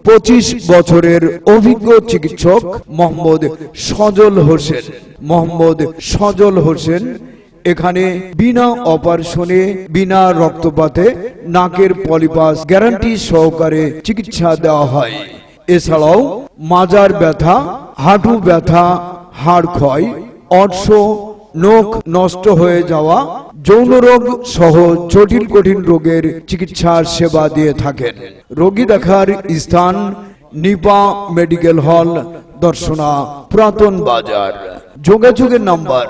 25 বছরের অভিজ্ঞ চিকিৎসক মোহাম্মদ সজল হোসেন এখানে বিনা অপারেশনে বিনা রক্তপাতে নাকের পলিপাস গ্যারান্টি সহকারে চিকিৎসা দেওয়া হয়। এছাড়াও মাজার ব্যথা, হাঁটু ব্যথা, হাড় ক্ষয়, অর্শ, নখ নষ্ট হয়ে যাওয়া, যৌন রোগ সহ জটিল কঠিন রোগের চিকিৎসার সেবা দিয়ে থাকেন। রোগী দেখার স্থান নিপা মেডিকেল হল, দর্শনা, পুরাতন বাজার। যোগাযোগের নাম্বার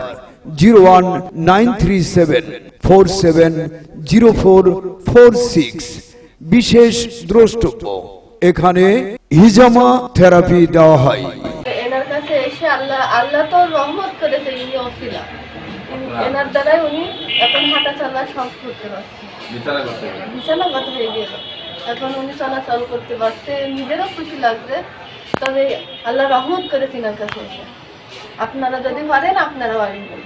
01937470446। বিশেষ দ্রষ্টব্য, এখানে হিজামা থেরাপি দেওয়া হয়। এনার কাছে এসে আল্লাহ তো রহমত করেছে, ইনি অসিলা, এনার দ্বারাই উনি এখন হাঁটা চলা সব করতে পারছে। বিছানাগত হয়ে গেল, এখন উনি চলাচল করতে পারছে, নিজেরও খুশি লাগছে। তবে আল্লাহ রহমত করেছে এনার কাছে এসে। আপনারা যদি পারেন আপনারা আসবেন।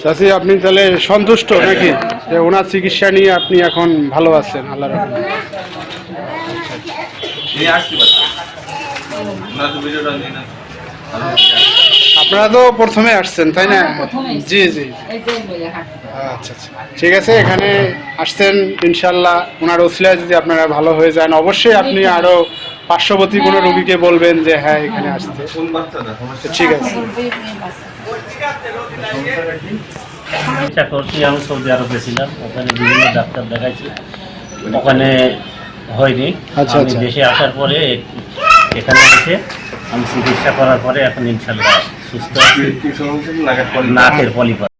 চাচি, আপনি তাহলে সন্তুষ্ট নাকি যে ওনার চিকিৎসা নিয়ে আপনি এখন ভালো আছেন? আল্লাহর রহমতে। আপনারা তো প্রথমে আসছেন তাই না? জি জি, আচ্ছা আচ্ছা, ঠিক আছে। এখানে আসছেন, ইনশাল্লাহ ওনার ওসিলায় যদি আপনারা ভালো হয়ে যান, অবশ্যই আপনি আরো পার্শ্ববর্তী কোনো রোগীকে বলবেন যে হ্যাঁ এখানে আসতে। ঠিক আছে। আমি সৌদি আরবে ছিলাম, ওখানে বিভিন্ন ডাক্তার দেখাইছি, ওখানে হয়নি। আমি দেশে আসার পরে এখানে এসে আমি চিকিৎসা করার পরে এখন ইনশাল্লাহ সুস্থ আছি। নাকের পলিপাস